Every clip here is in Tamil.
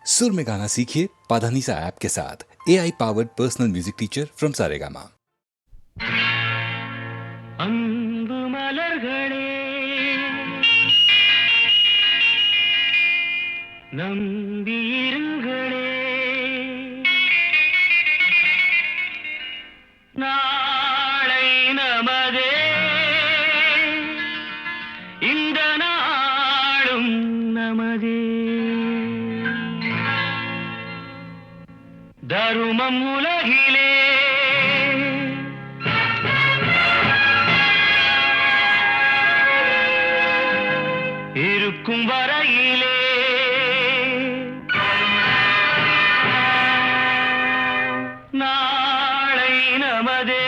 सुर में गाना सीखिए पाधानीसा ऐप के साथ। AI powered personal music teacher from Saregama. அன்பு மலர்களே நம்பியிருங்களே, நாளை நமதே, இந்த நாளும் நமதே. தருமம் உலகிலே இருக்கும் வரையிலே நாளை நமதே,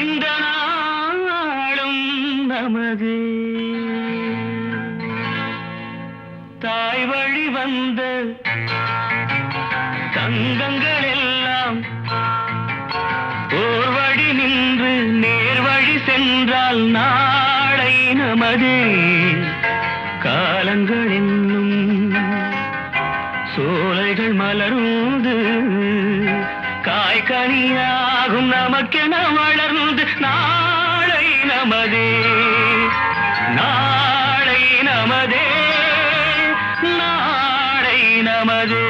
இந்த நாளும் நமதே. தாய் வழி வந்த தங்கங்கள் எல்லாம் ஓர் வழி நின்று நேர் வழி சென்றால் நாளை நமதே. காலங்கள் என்னும் சோலைகள் மலர்ந்து காய்கனியாகும் நமக்கென வளர்ந்து நாளை நமதே, நாளை நமதே, நாளை நமதே.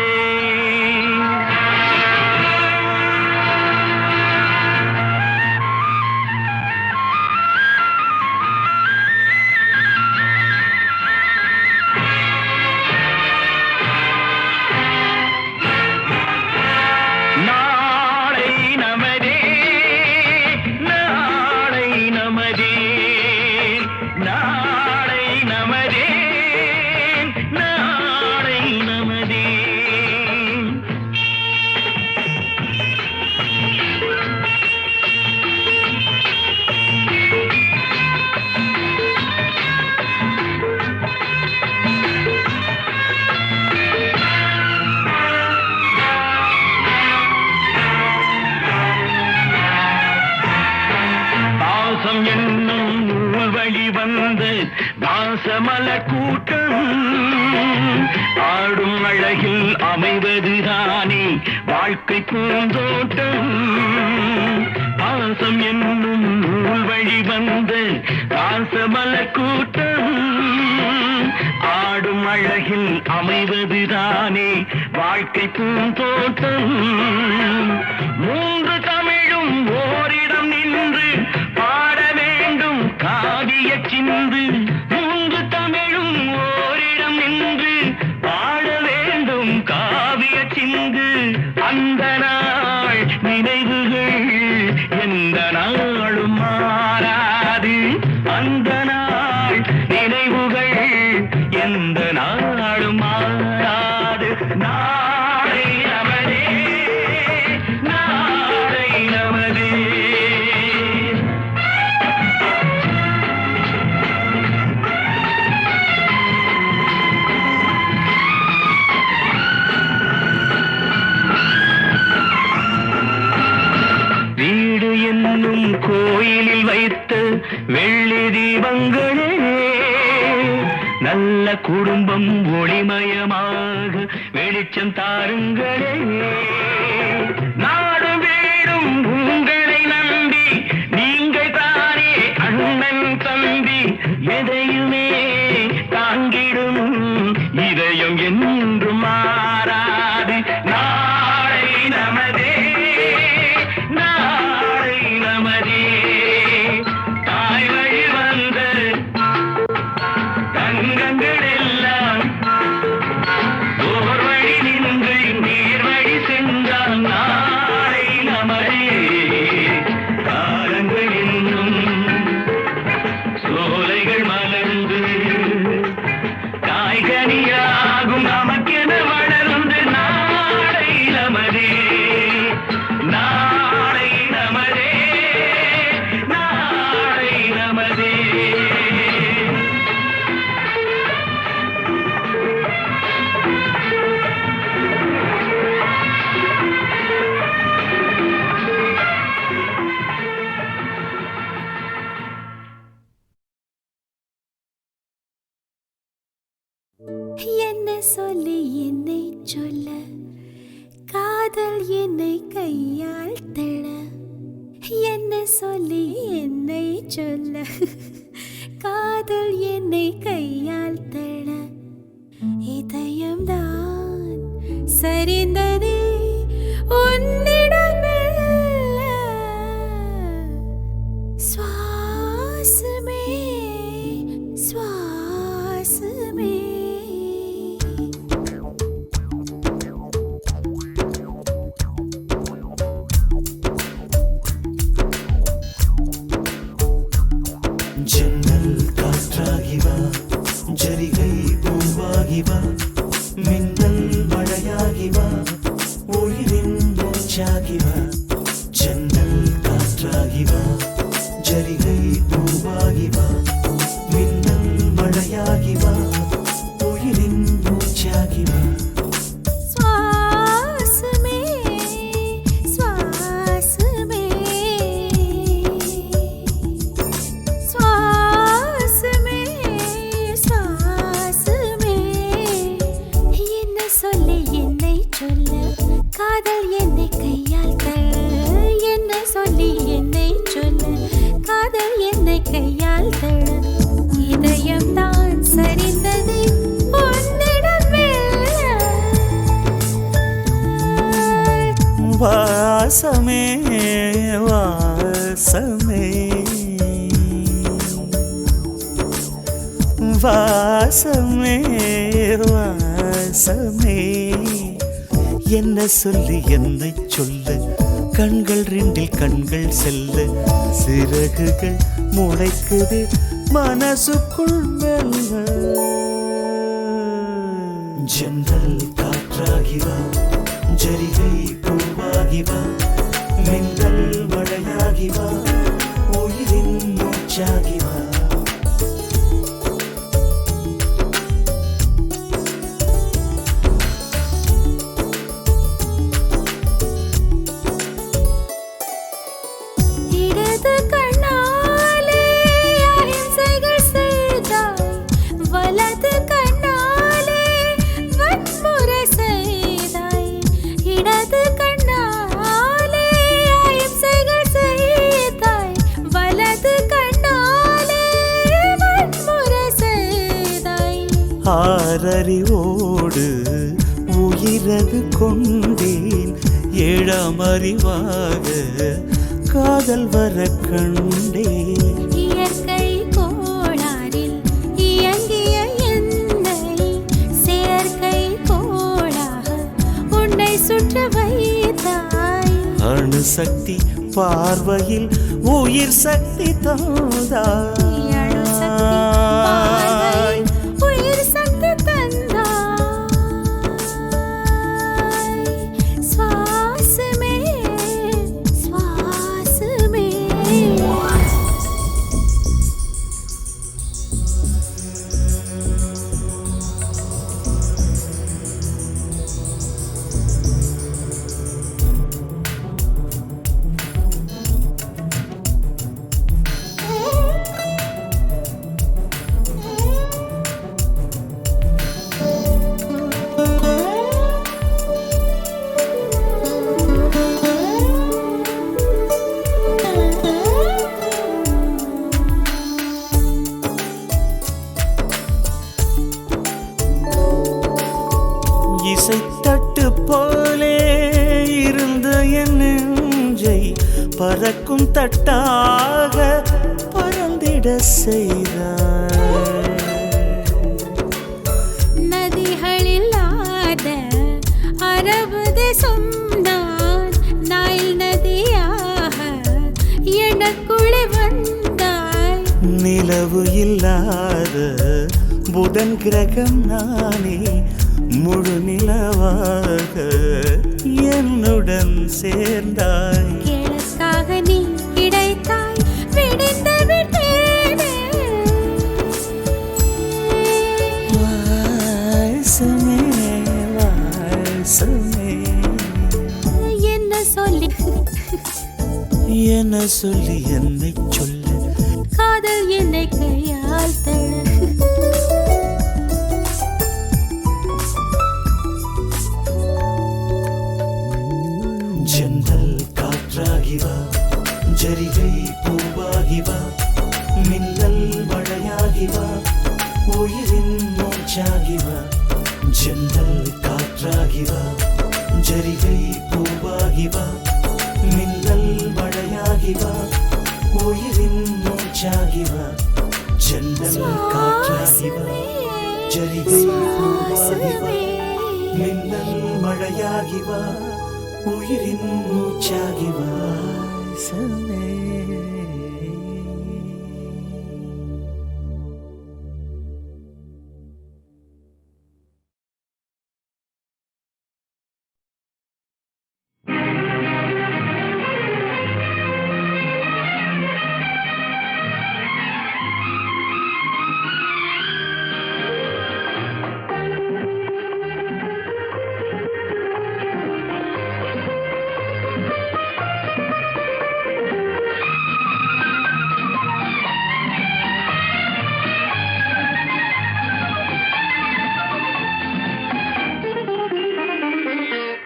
என்னும் நூல் வழி வந்து வாசமலர் கூட்டம் ஆடும் அழகில் அமைவதுதானே வாழ்க்கை பூந்தோட்டம். பாசம் என்னும் நூல் வழி வந்து வாசமலர் கூட்டம் ஆடும் அழகில் அமைவதுதானே வாழ்க்கை பூந்தோட்டம். மூன்று தமிழும் ஓரிடம் நின்று பாட வேண்டும் காவிய சிந்து. மூன்று தமிழும் ஓரிடம் நின்று பாட வேண்டும் காவிய சிந்து. அந்த நாள் நினைவுகள் எந்த நாளும் மாறாது. அந்த நாள் நினைவுகள் எந்த நாளும் மாறாது. நாளை நமதே, நாளை நமதே. வீடு என்னும் கோயிலில் வைத்த வெள்ளி தீபங்களே, நல்ல குடும்பம் ஒளிமயமாக வெளிச்சம் தாருங்களே. நாடு வீடும் உங்களை நம்பி நீங்கள் தானே அண்ணன் தம்பி. எதையுமே தாங்கிடும் இதயம் என்றும் மாறாது. நாளை நமதே, நாளை நமதே. தாய் வழி வந்த தங்கங்கள் எல்லாம் ஓர் வழி நின்று நேர் வழி சென்றால் நாளை நமதே. காலங்கள் என்னும் சோலைகள் மலர்ந்து காய்கனியாகும் நமக்கென வளர்ந்து நாளை நமதே, நாளை நமதே, நாளை நமதே. என்ன சொல்லி என்னை சொல்ல, காதல் என்னை கையால் தள்ள. என்ன சொல்லி என்னை சொல்ல, காதல் என்னை கையால் தள்ள. இதயம்தான் சரிந்ததே உன்னிடமெல்ல. சுவாசமே சுவாசமே. ஜன்னல் காற்றாகிவா, ஜரிகை பூவாகிவா, மின்னல் மழையாகிவா, உயிரின் மூச்சாகிவா. ஜன்னல் காற்றாகிவா, ஜரிகை பூவாகிவா, மின்னல் மழையாகிவா, உயிரின் மூச்சாகிவா. சுவாசமே சுவாசமே சுவாசமே சுவாசமே. என்ன சொல்லி என்னை சொல்ல, காதல் என்னை கையால் தள்ள. என்ன சொல்லி என்னை சொல்ல, காதல் என்னை கையால் தள்ள. இதயம்தான் சரிந்தது உன்னிடமெல்ல. வாசமே வாசமே வாசமே வாசமே. என்ன சொல்லி என்னை சொல்ல, கண்கள் ரெண்டில் கண்கள் செல்ல. சிறகுகள் முளைக்குது மனசுக்குள் மெல்ல. ஜன்னல் காற்றாகிவா, ஜரிகை பூவாகிவா, மின்னல் மழையாகிவா, உயிரின் மூச்சாகிவா. இடது கண்ணாலே அஹிம்சைகள் செய்தாய், வலது கண்ணாலே வன்முறை செய்தாய். இடது கண்ணாலே அஹிம்சைகள் செய்தாய், வலது கண்ணாலே வன்முறை செய்தாய். ஆறறிவோடு உயிரது கொண்டேன், ஏழாம் அறிவாக காதல் வர கண்டேன். இயற்கை கோளாறில் இயங்கிய என்னை செயற்கை கோளாக உன்னை சுற்ற வைத்தாய். அணுசக்தி பார்வையில் உயிர் சக்தி தந்தாய். அணுசக்தி பார்வையில் உயிர் சக்தி தந்தாய். சுவாசமே சுவாசமே. இசைத்தட்டு போலே இருந்த என் நெஞ்சை பறக்கும் தட்டாக பறந்திட செய்தாய். நதிகளில்லாத அரபு தேசம் நான், நைல் நதியாக எனக்குள்ளே வந்தாய். நிலவு இல்லாத புதன் கிரகம் நானே, முழு நிலவாக என்னுடன் சேர்ந்தாய். எனக்காக நீ கிடைத்தாய், விடிந்து விட்டேனே. வாசமே வாசமே. என்ன சொல்லி என்ன சொல்லி என்னை சொல்ல, காதல் என்னை கையால் தள்ள. நீயாகி வா ஜன்னல் காற்றாகி வா ஜரிகை பூவாகி வா மின்னல் மழையாகி வா உயிரின் மூச்சாகி வா ஜன்னல் காற்றாகி வா ஜரிகை பூவாகி வா மின்னல் மழையாகி வா உயிரின் மூச்சாகி வா சமே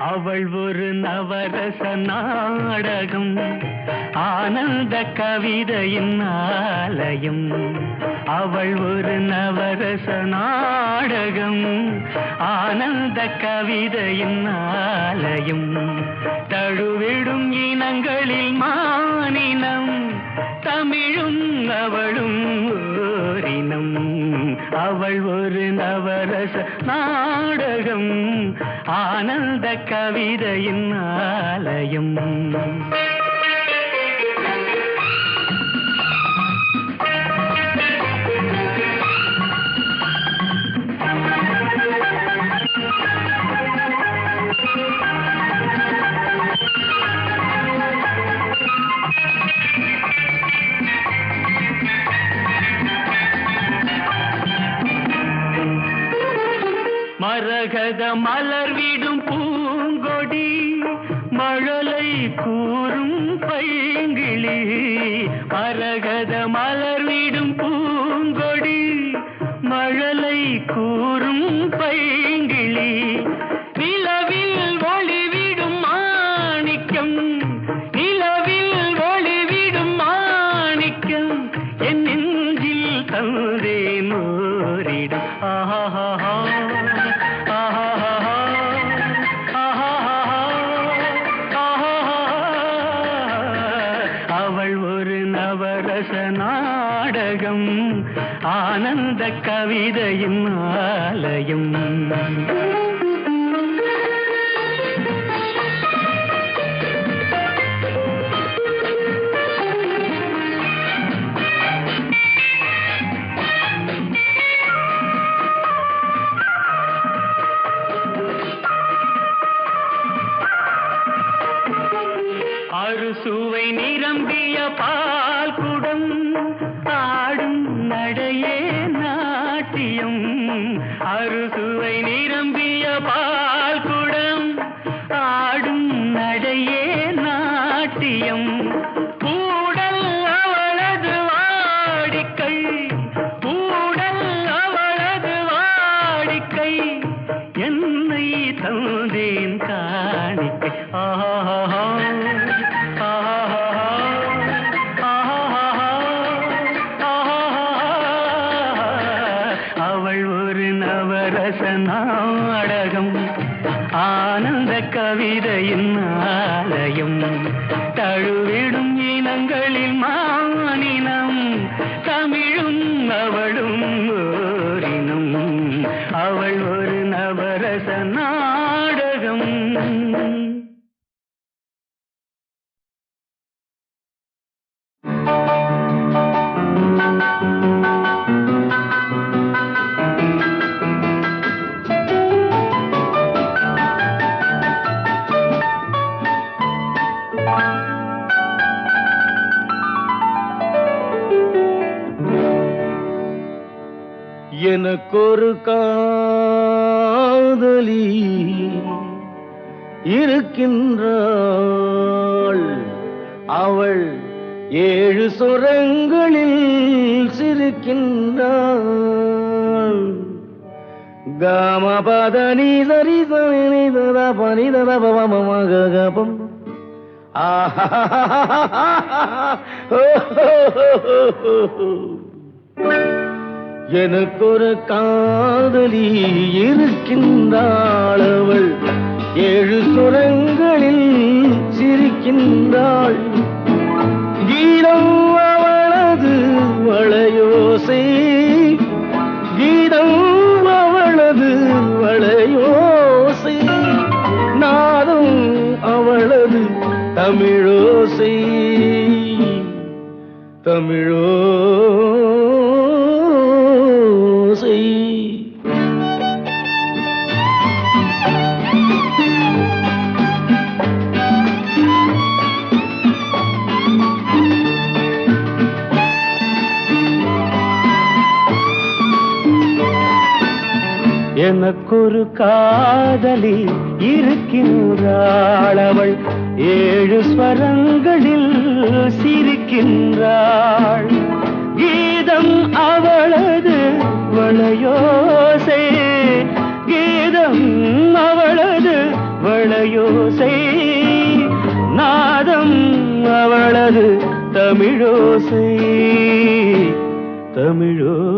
அவள் ஒரு நவரச நாடகம் ஆனந்த கவிதையின் ஆலயம் அவள் ஒரு நவரச நாடகம் ஆனந்த கவிதையின் ஆலயம் தழுவிடும் இனங்களில் மானினம் தமிழும் அவளும் ஓரினம் அவள் ஒரு நவரச நாடகம் ஆனந்த கவிதையின் ஆலயம் மரகத மலர் விடும் பூங்கொடி மழலை கூறும் பைங்கிளி மரகத மலர் விடும் பூங்கொடி மழலை கூறும் பைங்கிளி நிலவில் ஒளிவிடும் மாணிக்கம் நிலவில் ஒளிவிடும் மாணிக்கம் என் நெஞ்சில் தந்தேன் ஓரிடும் ஆஹா நாடகம் ஆனந்த கவிதையின் ஆலயம் அறுசுவை நிரம்பிய பால் குடம் ஆடும் நடையே நாட்டியம் அறுசுவை நிரம்பிய பால் குடம் ஆடும் நடையே நாட்டியம் கூடல் அவளது வாடிக்கை கூடல் அவளது வாடிக்கை என்னை தந்தேன் காணிக்கை ஆஹா நாடகம் ஆனந்த கவிதையின் ஆலயம் தழுவிடும் இனங்களில் மானினம் தமிழும் அவளும் ஓரினம் அவள் ஒரு நவரச நாடகம் எனக்கொரு காதலி இருக்கின்றாள் அவள் 7 சுரங்களில் சிரிக்கின்றாள் காமபதனி சரி சனி தத பனி தத பவமகபம் ஆஹா எனக்கொரு காதலி இருக்கின்றாள், அவள் 7 சுரங்களில் சிரிக்கின்றாள். கீதம் அவளது வளையோசை, கீதம் அவளது வளையோசை, நாதம் அவளது தமிழோசை, தமிழோசை. எனக்கொரு காதலி இருக்கின்றாள், அவள் 7 ஸ்வரங்களில் சிரிக்கின்றாள். கீதம் அவளது வளையோசை, கீதம் அவளது வளையோசை, நாதம் அவளது தமிழோசை, தமிழோசை.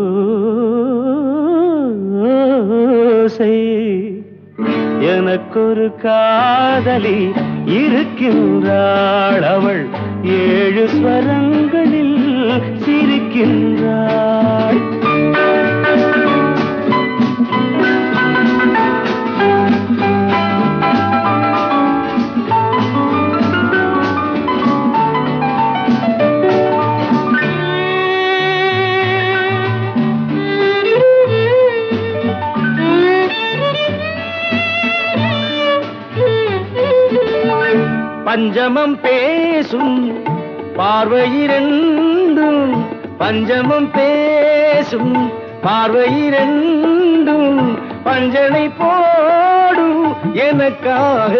எனக்கொரு காதலி இருக்கின்றாள், அவள் 7 ஸ்வரங்களில் சிரிக்கின்றாள். பஞ்சமம் பேசும் பார்வையிரண்டும், பஞ்சமம் பேசும் பார்வையிரண்டும், பஞ்சனை போடும் எனக்காக.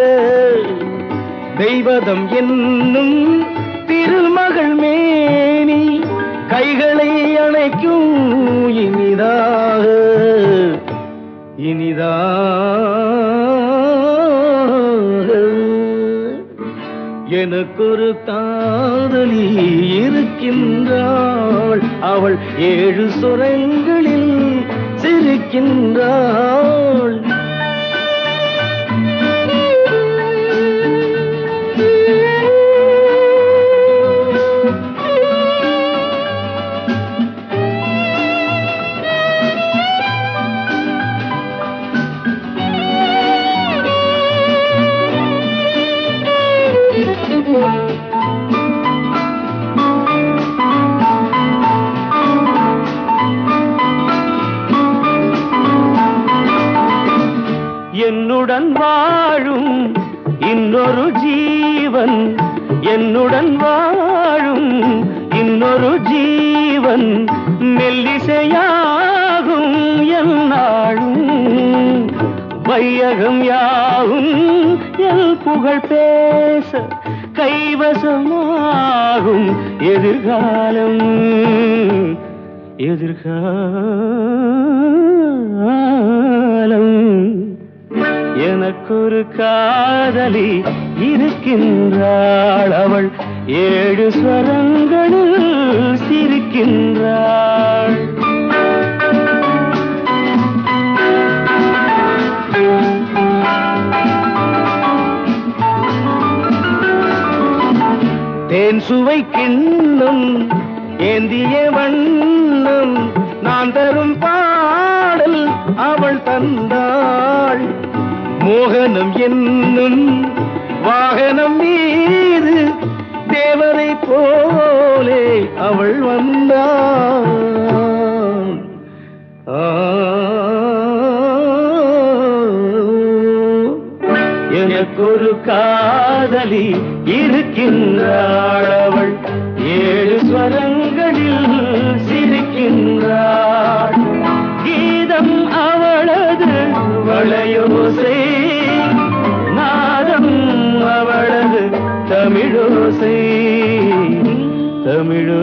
தெய்வதம் என்னும் திருமகள் மேனி கைகளை அணைக்கும் இனிதாக, இனிதாக. எனக்கொரு காதலி இருக்கின்றாள், அவள் 7 சுரங்களில் சிரிக்கின்றாள். என்னுடன் வாழும் இன்னொரு ஜீவன், என்னுடன் வாழும் இன்னொரு ஜீவன், மெல்லிசையாகும் என்னாலும், வையகம் யாவும் என் புகழ் பேச கைவசமாகும் எதிர்காலம், எதிர்காலம். எனக்கொரு காதலி இருக்கின்றாள், அவள் 7 ஸ்வரங்களில் சிரிக்கின்றாள். தேன் சுவை கிண்ணம் ஏந்திய வண்ணம், நான் தரும் பாடல் அவள் தந்தாள். மோகனம் என்னும் வாகனம் மீது தேவரை போலே அவள் வந்தாள். எனக்கொரு காதலி இருக்கின்றாள், அவள் 7 ஸ்வரங்களில் சிரிக்கின்றாள். கீதம் அவளது வளையோசை, நாதம் அவளது தமிழோசை, தமிழோசை.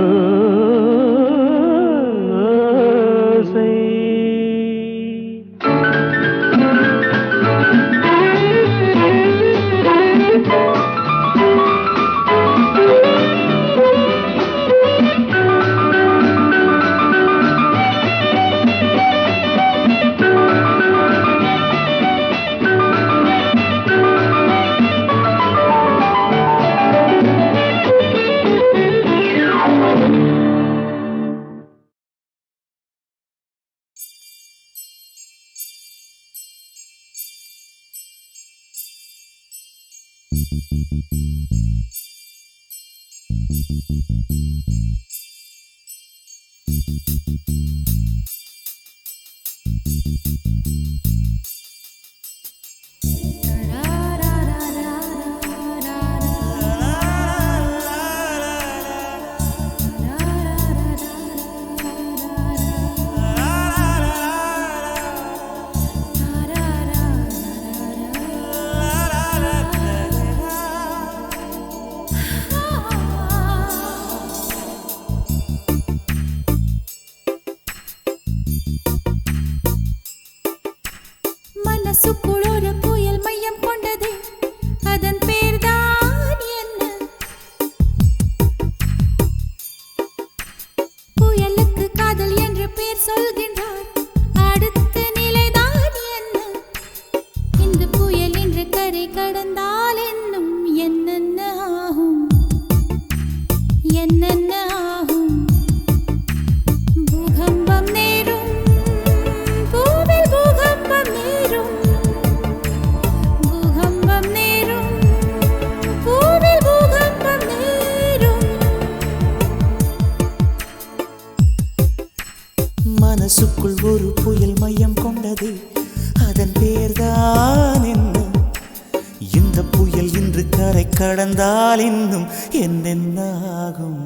மனசுக்குள் ஒரு புயல் மையம் கொண்டது, அதன் பேர்தான் என்ன? புயலுக்கு காதல் என்று பேர் சொல்கின்றார், அடுத்த நிலைதான் என்ன? இந்த புயல் என்று கரை கடந்தால் என்னும் என்னென்ன ஆகும், என்னென்ன ஆகும்? பூகம்பம் நேரும், பூவில் பூகம்பம் நேரும், பூகம்பம் நேரும், பூவில் பூகம்பம் நேரும். மனசுக்குள் ஒரு புயல் மையம் கொண்டது, அதன் பேர்தான் என்ன? இந்த புயல் இன்று கரை கடந்தால் இன்னும் என்னென்ன ஆகும்?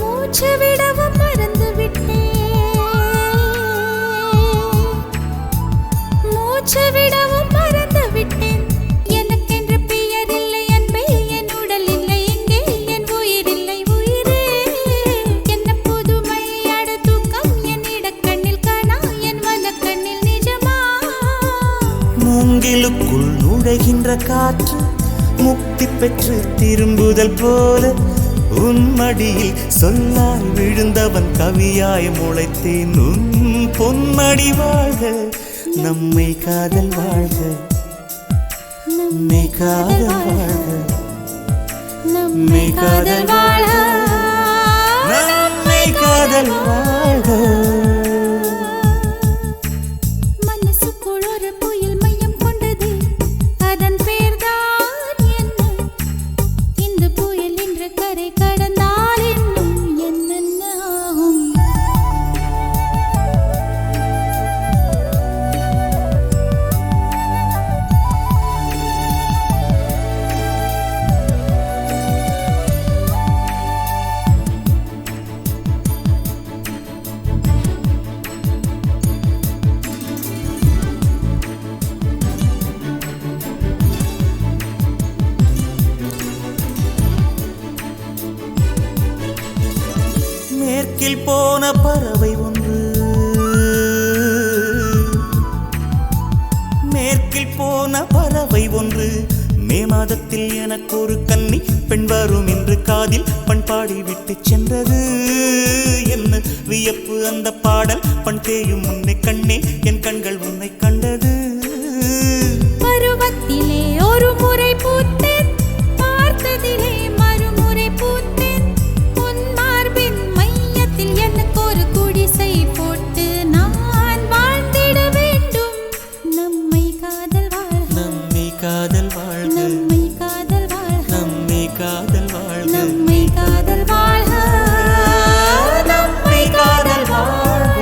மூச்சு விடவும் மறந்து விட்டேன், மூச்சு விடவும் மறந்து விட்டேன். எனக்கென்று பெயர் இல்லை அன்பே, என் உடல் இல்லை இங்கே, என் உயிர் இல்லை உயிரே. என்ன புதுமை அட தூக்கம், என் இடக்கண்ணில் காணா, என் வலக்கண்ணில் நிஜமா? மூங்கிலுக்குள் நுழைகின்ற காற்று முக்தி பெற்று திரும்புதல் போல உன் மடியில் சொல்லால் விழுந்தவன் கவியாய் முளைத்தேன். உன் பொன்மடி வாழ்க, நம்மை காதல் வாழ்க, நம்மை காதல் வாழ்க, நம்மை காதல் வாழ, நம்மை காதல் வாழ்க. மனசுக்குள் ஒரு புயல் மையம் கொண்டது, அதன் பேர்தான் என்ன? இந்த புயல் என்று கரை கடந்தால் இன்னும் என்னென்ன ஆகும்? மேற்கில் போன பறவை ஒன்று, மேற்கில் போன பறவை ஒன்று, மே மாதத்தில் எனக்கு ஒரு கன்னி பெண் வரும் என்று காதில் பண்பாடி விட்டு சென்றது. என்ன வியப்பு அந்த பாடல், பண் தேயும் உன்னை கண்ணே, என் கண்கள் உன்னை கண்டது. பருவத்திலே ஒரு முறை பூத்தேன், பார்த்ததிலே மறுமுறை பூத்தேன். உன் மார்பின் மையத்தில் எனக்கு ஒரு குடிசை போட்டு நான் வாழ்ந்திட வேண்டும். நம்மை காதல் வாழ்க, நம்மை காதல் வாழ்க, நம்மை காதல் வாழ்க, நம்மை காதல் வாழ்க, நம்மை காதல் வாழ்க, நம்மை காதல் வாழ்க.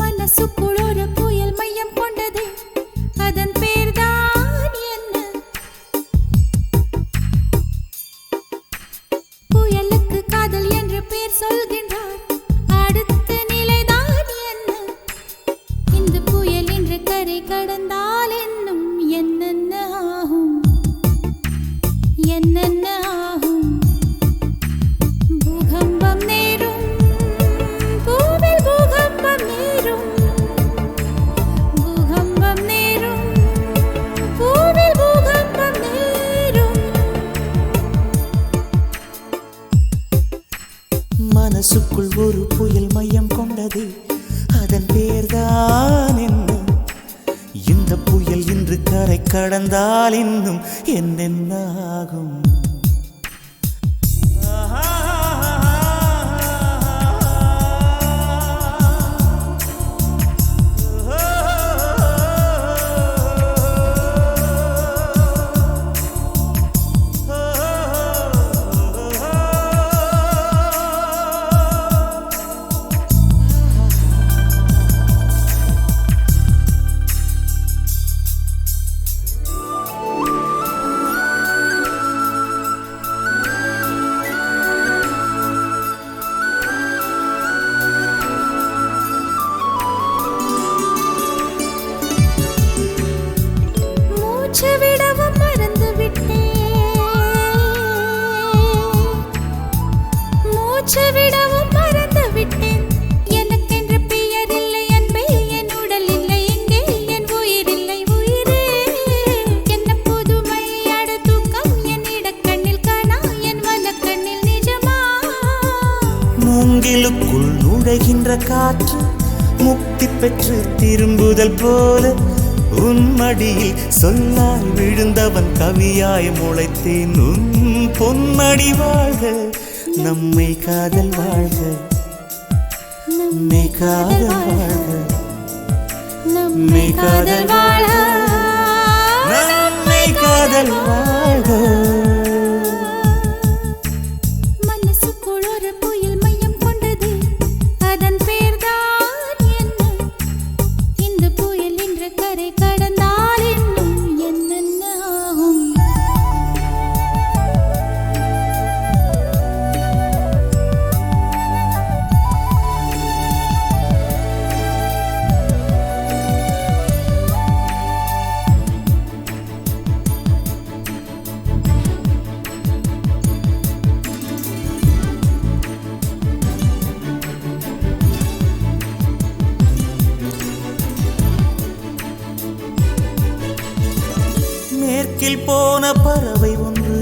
மனசுக்குள் ஒரு புயல் மையம் கொண்டது, அதன் பேர்தான் என்ன? புயலுக்கு காதல் என்று பேர் சொல்கின்றார், அடுத்த நிலைதான் என்ன? இந்த புயல் என்று கரை கடந்தால் என்னும் என்னென்ன ஆகும், என்னென்ன ஆகும்? பூகம்பம் நேரும், பூவில் பூகம்பம் நேரும், பூகம்பம் நேரும், பூவில் பூகம்பம் நேரும். மனசுக்குள் ஒரு புயல் மையம் கொண்டது, அதன் பேர்தான் என்ன? இந்த புயல் இன்று கரை கடந்தால் இன்னும் என்னென்ன ஆகும்? மூச்சு விடவும் மறந்து விட்டேன், மூச்சு விடவும் மறந்து விட்டேன். எனக்கென்று பெயர் இல்லை அன்பே, என் உடல் இல்லை இங்கே, என் உயிர் இல்லை உயிரே. என்ன புதுமை அட தூக்கம், என் இடக்கண்ணில் காணா, என் வலக்கண்ணில் நிஜமா? மூங்கிலுக்குள் நுழைகின்ற காற்று முக்தி பெற்று திரும்புதல் போல உன் மடியில் சொல்லாய் விழுந்தவன் கவியாய் முளைத்தேன். உன் பொன்மடி வாழ்க, நம்மை காதல் வாழ்க, நம்மை காதல் வாழ்க, நம்மை காதல் வாழ, நம்மை காதல் வாழ்க. மனசுக்குள் ஒரு புயல் மையம் கொண்டது, அதன் பேர்தான் என்ன? இந்த புயல் என்ற கரை கடந்தால் இன்னும் என்னென்ன ஆகும்? மேற்கில் போன பறவை ஒன்று,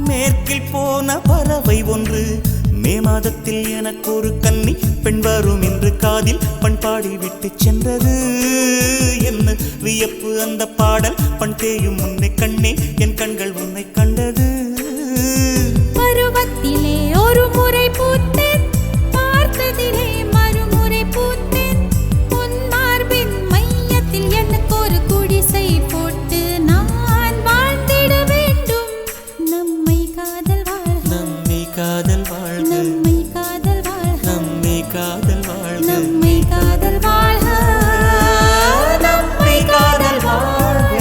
மேற்கில் போன பறவை ஒன்று, மே மாதத்தில் எனக்கு ஒரு கன்னி பெண் வரும் என்று காதில் பண்பாடி விட்டு சென்றது. என்ன வியப்பு அந்த பாடல், பண் தேயும் உன்னை கண்ணே, என் கண்கள் உன்னை கண்டது. பருவத்திலே ஒரு முறை பூத்தேன், பார்த்ததிலே மறுமுறை பூத்தேன். உன் மார்பின் மையத்தில் எனக்கு ஒரு குடிசை போட்டு நான் வாழ்ந்திட வேண்டும். நம்மை காதல் வாழ்க, நம்மை காதல் வாழ்க, நம்மை காதல் வாழ்க, நம்மை காதல் வாழ்க, நம்மை காதல் வாழ்க, நம்மை காதல் வாழ்க.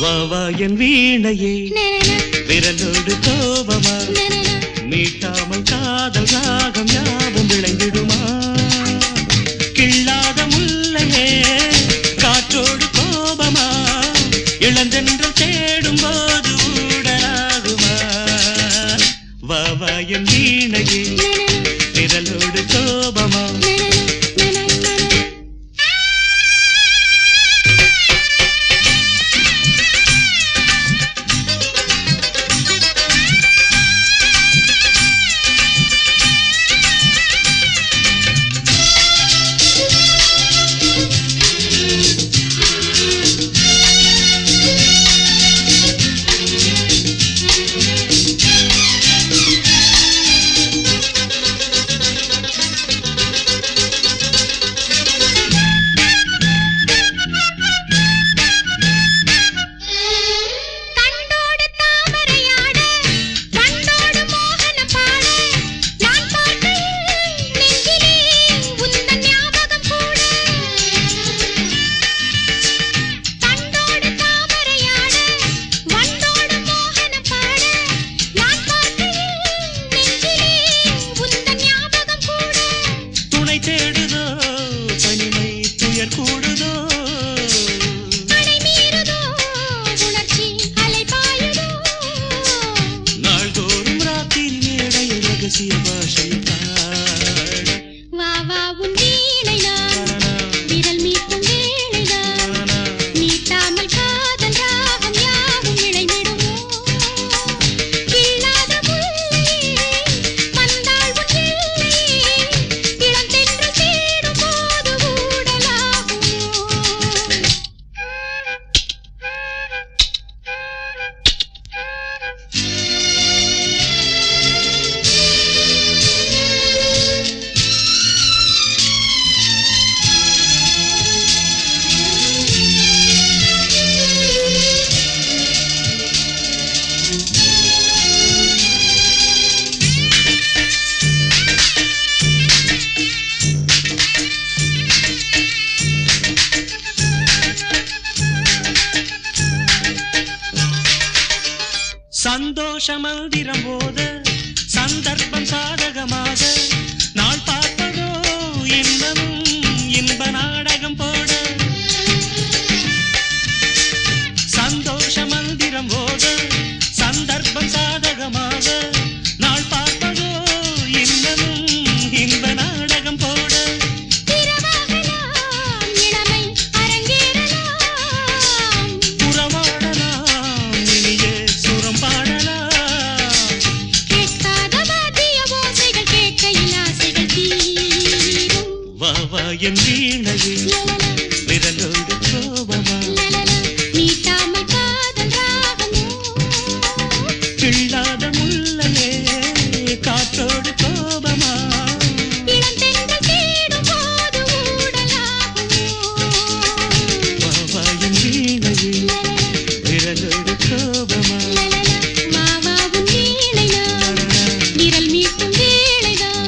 வாவா என் வீணையே விரலோடு கோபமா மீட்டாமல் காதல் ராகம் யாவும் விளைந்திடுமா கிள்ளாத முல்லையே காற்றோடு கோபமா இளந்தென்றல் தேடும் போது ஊடலாகுமா வாவா என் வீணையே விரலோடு கோபமா சந்தோஷமந்திரம் போத சந்தர்ப்பம் சாதகமாக நாள் பார்ப்பதோ இன்பமும் இன்ப நாடகம் போட சந்தோஷமந்திரம் போத சந்தர்ப்பம் சாதகமாக நாள் பார்ப்பதோ இன்பமும் இன்ப நாடகம் போட என் வீணையே விரலோடு கோபமா நீட்டாமல் காதல் ராகமோ கிள்ளாத முல்லையே காற்றோடு கோபமா இளந்தென்றல் தேடும் போது ஊடலாகுமோ வாவா என் வீணையே விரலோடு கோபமா வாவா உன் வீணைதான் விரல் மீட்டும் வேளைதான்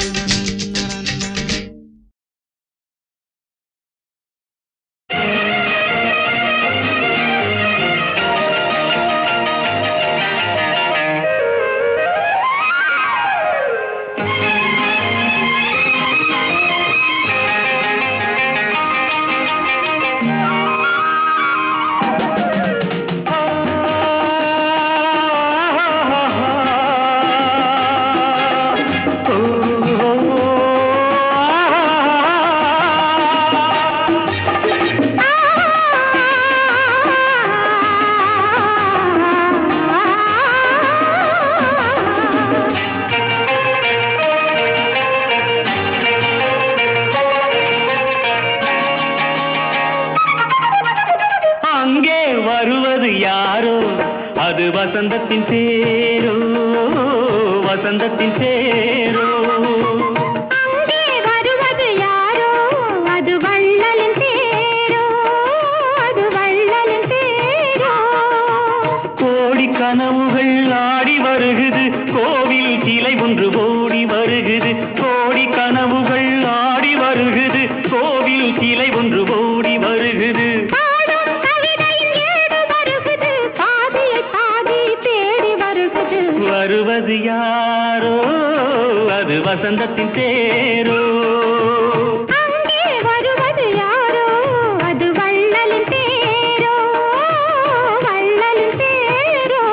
வருவது யாரோ அது வசந்தத்தின் தேரோ வசந்தத்தின் தேரோ. அங்கே வருவது யாரோ அது வள்ளலின் தேரோ, அது வள்ளலின் தேரோ. கோடி கனவுகள் ஆடி வருகுது, கோவில் சிலை ஒன்று ஓடி வருகுது. கோடி கனவுகள் ஆடி வருகுது, கோவில் சிலை ஒன்று ஓடி வருகுது. பாடும் கவிதையில் ஏடு வருகுது, பாதியை பாதி தேடி வருகுது. வருவது யாரோ அது வசந்தத்தின் தேரோ. அங்கே வருவது யாரோ அது வள்ளலின் தேரோ, வள்ளலின் தேரோ.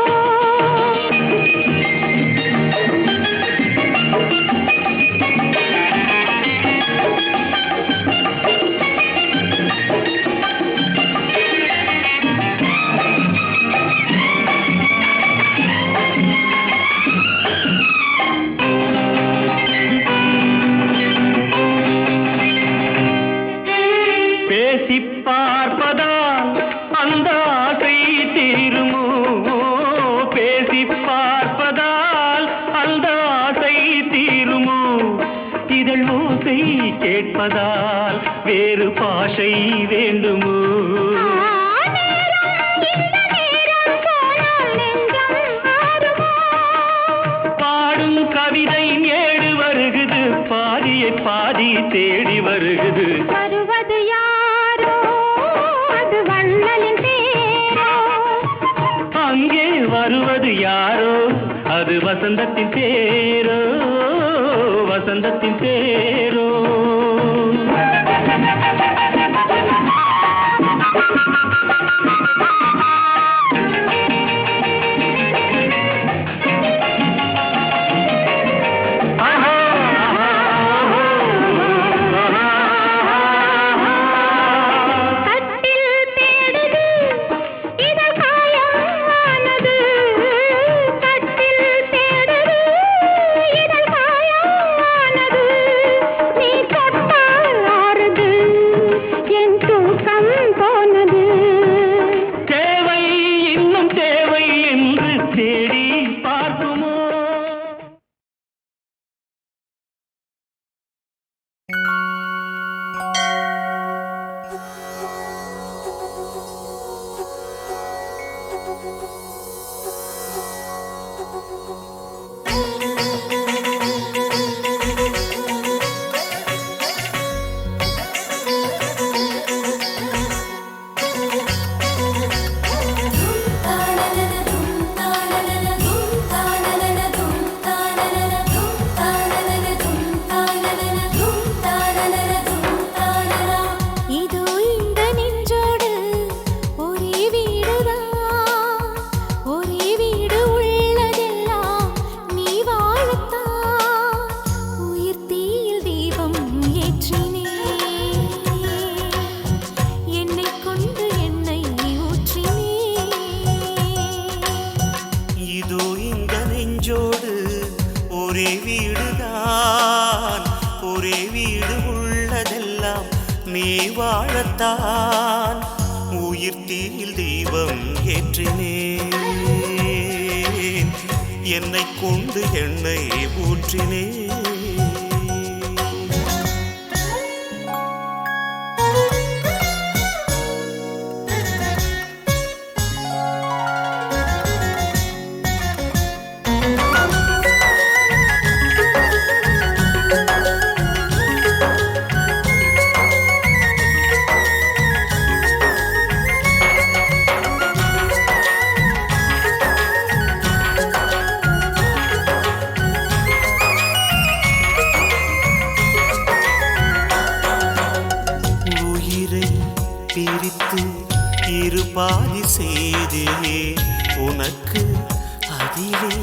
பேசி பார்ப்பதால் அந்த ஆசை தீருமோ, பேசி பார்ப்பதால் அந்த ஆசை தீருமோ. இதழ் ஓசை கேட்பதால் வேறு பாஷை வேண்டுமோ. பாடும் கவிதை ஏடு வருகுது, பாதியை பாதி தேடி வருகுது. வருவது யாரோ அது வள்ளலின் தேரோ. அங்கே வருவது யாரோ அது வசந்தத்தின் தேரோ, வசந்தத்தின் தேரோ. கட்டில் தேடுது இதழ் காயமானது, கட்டில் தேடுது இதழ் காயமானது. நீ தொட்டால் ஆறுது என் தூக்கம் போனது. தேவை இன்னும் தேவை என்று தேடி பார்க்குமோ. இதோ இந்த நெஞ்சோடு ஒரே வீடுதான், ஒரே வீடு உள்ளதெல்லாம் நீ வாழத்தான். உயிர் தீயில் தீபம் ஏற்றினேன், என்னை கொண்டு என்னை ஊற்றினேன். இதோ இந்த நெஞ்சோடு ஒரே வீடுதான், ஒரே வீடு உள்ளதெல்லாம் நீ வாழத்தான். உயிர் தீயில் தெய்வம் ஏற்றினேன், என்னை கொண்டு என்னை ஊற்றினேன். உயிரை பிரித்து இரு பாதி செய்தே உனக்கு, அதிலே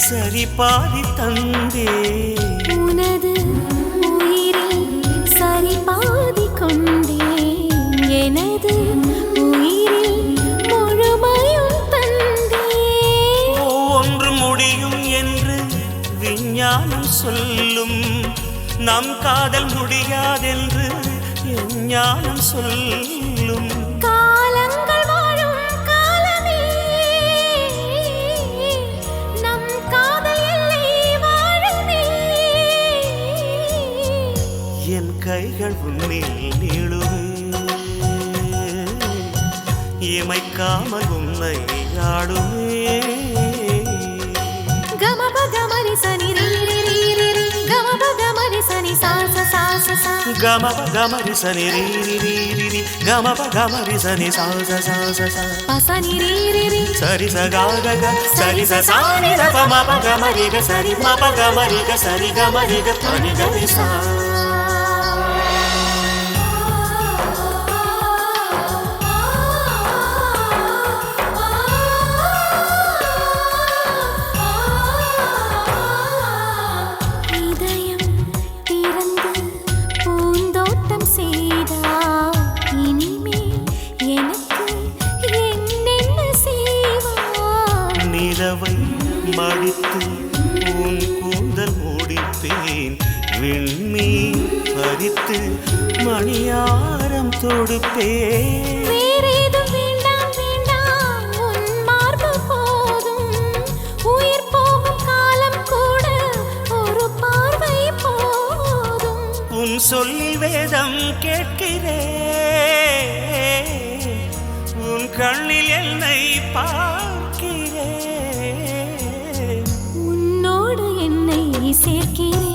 சரி பாதி தந்தே. உனது உயிரில் சரி பாதி கொண்டேன், எனது உயிரில் முழுமையும் தந்தேன். ஒன்று முடியும் என்று விஞ்ஞானம் சொல்லும், நம் காதல் முடியாதென்று என் ஞானம் சொல்லும். காலங்கள் வாழும் காலமே நம் காதல் எல்லை விழிகள் உன்னில் நீளுவே இமைக்காமல் உன்னை ஆடுவே கமப கமரி சனி ரீ ரீ ரீ ரீ ரீ கமப கமரி சனி சா சா சா சா சா கமப கமரி சனி ரீ ரீ ரீ ரீ ரீ கமப கமரி சனி சா சா சா சா சா பசனி ரீ ரீ ரீ சரி ச க க க சரி ச சா நி த ப ம ப க ம ரி க சரி ம ப க ம ரி க சரி க ம ரி க ப நி க ரி சா நிலவை மடித்து உன் கூந்தல் முடிப்பேன் விண்மீன் பறித்து மணியாரம் தொடுப்பேன் வேறேதும் வேண்டாம் வேண்டாம் உன் மார்பு போதும் உயிர் போகும் காலம் கூட ஒரு பார்வை போதும் உன் சொல்லில் வேதம் கேட்கிறேன் உன் கண்ணில் என்னை பார்க்கிறேன் உன்னோடு என்னை சேர்க்கிறேன்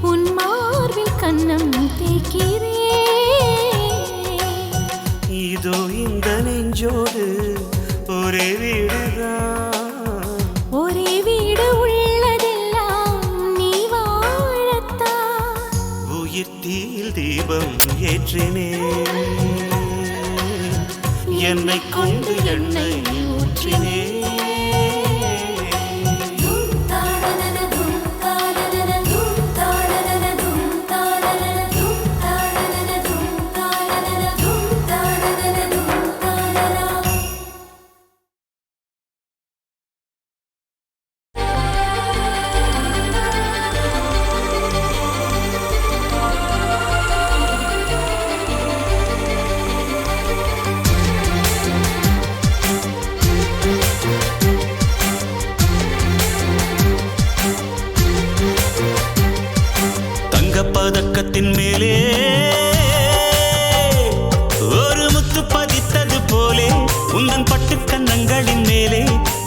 உன் மார்பில் கண்ணம் தேய்க்கிறேன் இதோ இந்த நெஞ்சோடு ஒரே வீடுதான் ஒரே வீடு உள்ளதெல்லாம் நீ வாழத்தான் உயிர் தீயில் தீபம் ஏற்றினேன் என்னை கொண்டு எண்ணெய் ஊற்றினேன் பதக்கத்தின் மேலே ஒரு முத்து பதித்தது போலே உந்தன் பட்டு கன்னங்களின் மேலே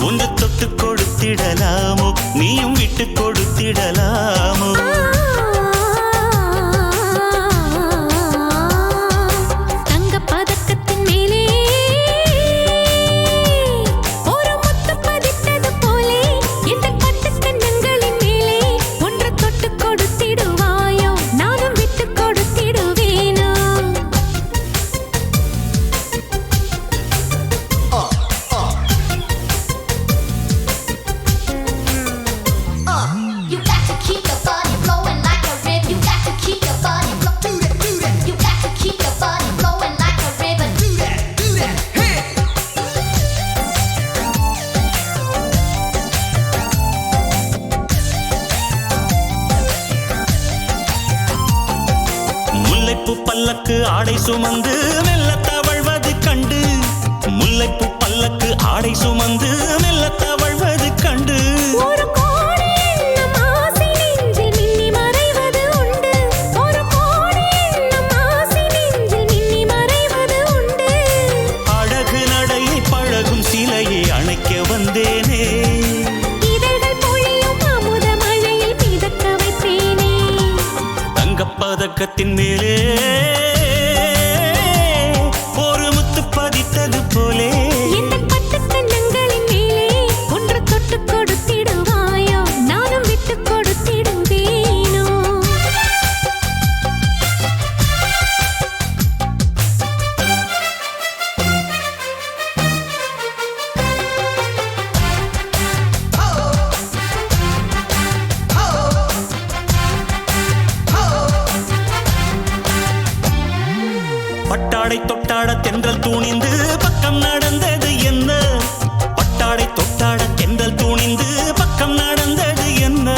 ஒன்று தொட்டு கொடுத்திடலாமோ நீயும் விட்டு கொடுத்திடலாமோ பல்லக்கு ஆடை சுமந்து மெல்ல தவழ்வது கண்டு முல்லைப்பூ பல்லக்கு ஆடை சுமந்து மெல்ல தவழ்வது கண்டு ஒரு கோடி நம் ஆசை நெஞ்சில் மின்னி மறைவது உண்டு ஒரு கோடி நம் ஆசை நெஞ்சில் மின்னி மறைவது உண்டு அழகு நடையை பழகும் சிலையை அணைக்க வந்தேனே இதழ்கள் பொழியும் அமுத மழையில் மிதக்க வைத்தேனே தங்கப்பதக்கத்தின் மேலே ஒரு முத்து பதித்தது போலே இந்த பட்டு கண்ணங்களின் மேலே ஒன்று தொட்டு கொடுத்திடுவாயோ நானும் விட்டு கொடுத்திடுவேனோ பட்டாடை தொட்டாட தென்றல் தூணிந்து பக்கம் நடந்தது என்ன பட்டாடை தொட்டாட தென்றல் தூணிந்து பக்கம் நடந்தது என்ன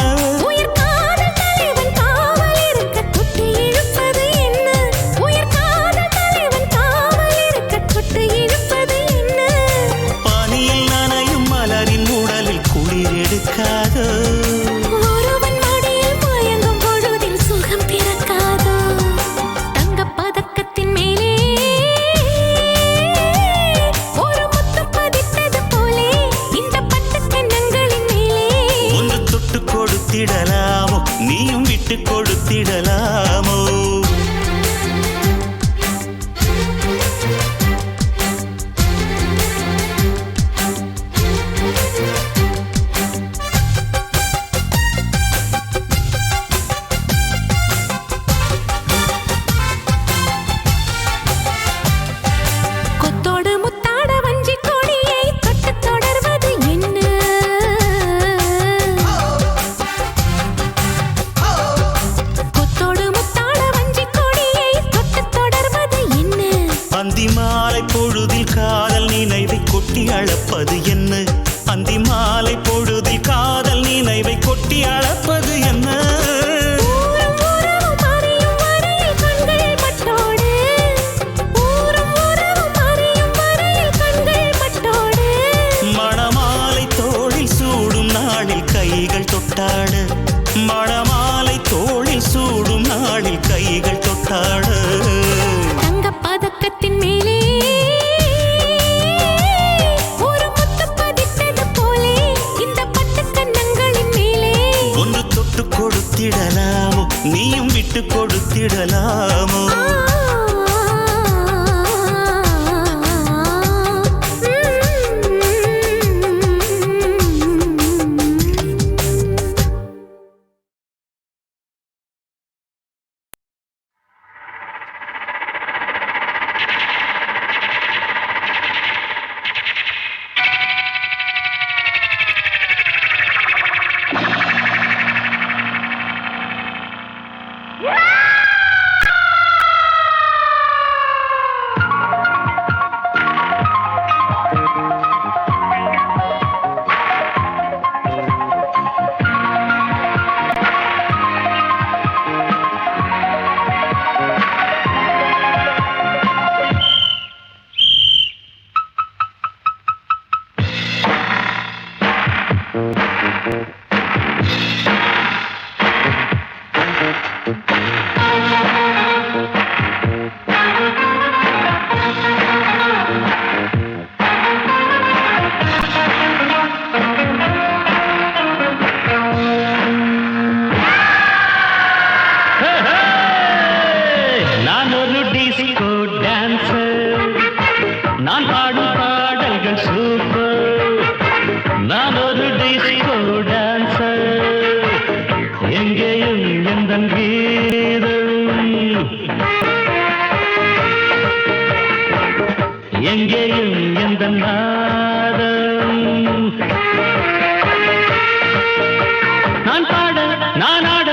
உயிர் காதல் தலைவன் காவல் இருக்க தொட்டு இழுப்பது என்ன உயிர் காதல் தலைவன் காவல் இருக்க தொட்டு இழுப்பது என்ன பானியில் நனையும் மலரின் உடலில் குளிர் எடுக்காதோ ஒருவன் மடியில் மயங்கும் பொழுதில் சுகம் பக்கத்தின் மேலே ஒரு முத்து பதித்தது போலே இந்த பட்டு கன்னங்களின் மேலே ஒன்று தொட்டு கொடுத்திடலாமோ நீயும் விட்டு கொடுத்திடலாமோ நான் பாடும் பாடல்கள் சூப்பர் நான் ஒரு டிஸ்கோ டான்சர் எங்கேயும் எந்த கீதம் எங்கேயும் எந்த நாதம் நான் பாட நான் ஆட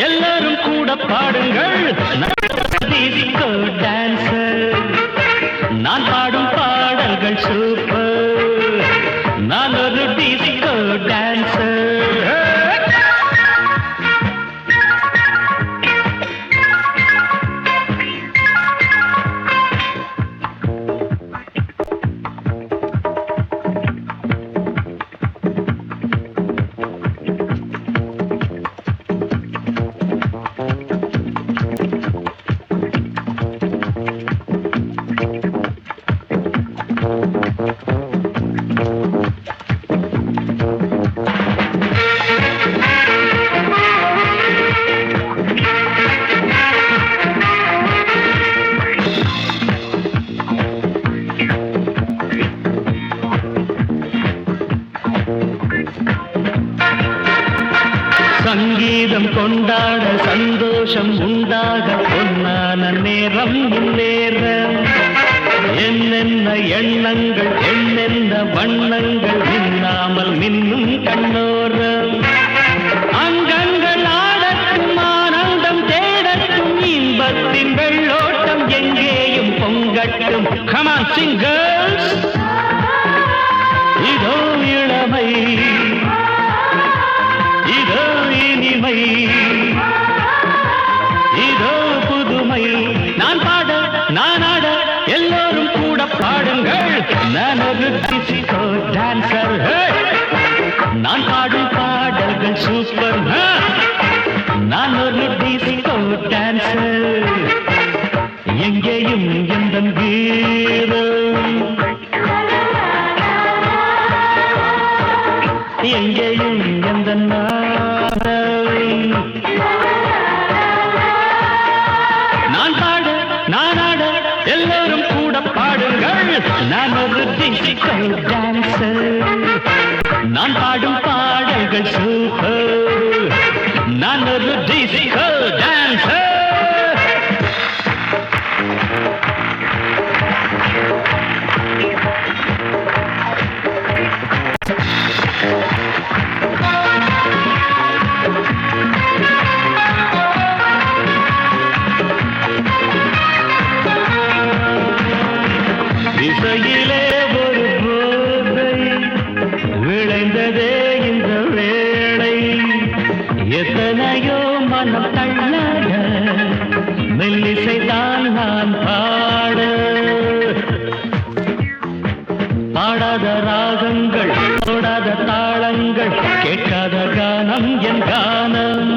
எல்லாரும் கூட பாடுங்கள் டிஸ்கோ டான்சர் நான் பாடும் பாடல்கள் சூப்பர் நான் ஒரு டிஸ்கோ டான்சர் சங்கீதம் கொண்டாட சந்தோஷம் உண்டாக பொன்னான நேரம் இந்நேரம் என்னென்ன எண்ணங்கள் என்னென்ன வண்ணங்கள் மின்னாமல் மின்னும் கண்ணோரம் அங்கங்கள் ஆடட்டும் ஆனந்தம் தேடட்டும் இன்பத்தின் வெள்ளோட்டம் எங்கேயும் பொங்கட்டும் Come on, sing girls. இதோ இளமை இதோ இனிமை இதோ புதுமை நான் பாட நான் ஆட எல்லோரும் கூட பாடுங்கள் நான் ஒரு டிஸ்கோ டான்சர் நான் பாடும் பாடல்கள் சூப்பர் நான் ஒரு டிஸ்கோ டான்சர் எங்கேயும் எந்த கீதம் எங்கேயும் எந்த நான் பாட நான் ஆட எல்லோரும் கூட பாடுங்கள் நான் ஒரு டிஸ்கோ டான்சர் நான் பாடும் பாடல்கள் சூப்பர் நான் ஒரு டிஸ்கோ டான்சர் இசையிலே ஒரு போதை விளைந்ததே இந்த வேளை எத்தனையோ மனம் தள்ளாட மெல்லிசைதான் நான் பாட பாடாத ராகங்கள் தொடாத தாளங்கள் கேட்காத கானம் என் கானம்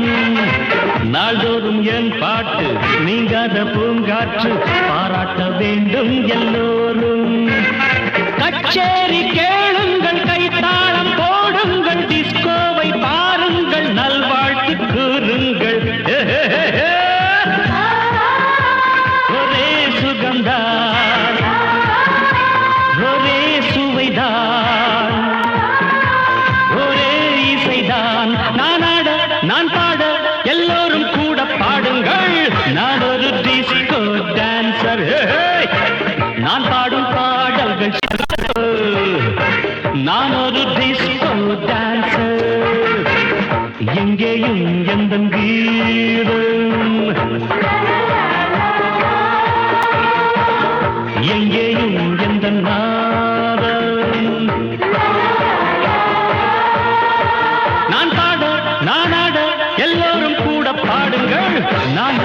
நாள்தோறும் என் பாட்டு நீங்காத பூங்காற்று பாராட்ட வேண்டும் எல்லோரும் கச்சேரி கேளுங்கள் கைத்தாளம் போடுங்கள் டிஸ்கோவை பாருங்கள் நல்வாழ்த்து கூறுங்கள் ஒரே சுகம்தான் ஒரே சுவைதான் ஒரே இசைதான் நான் ஆட நான் பாட எல்லோரும் கூட பாடுங்கள் நான் ஒரு டிஸ்கோ டான்சர் நான் பாடும் பாடல்கள் நான் ஒரு டிஸ்கோ டான்சர் எங்கேயும் எந்த கீதம் எங்கேயும் எந்த நாதம் நான் பாட நான் ஆட எல்லோரும் கூட பாடுங்கள் நான்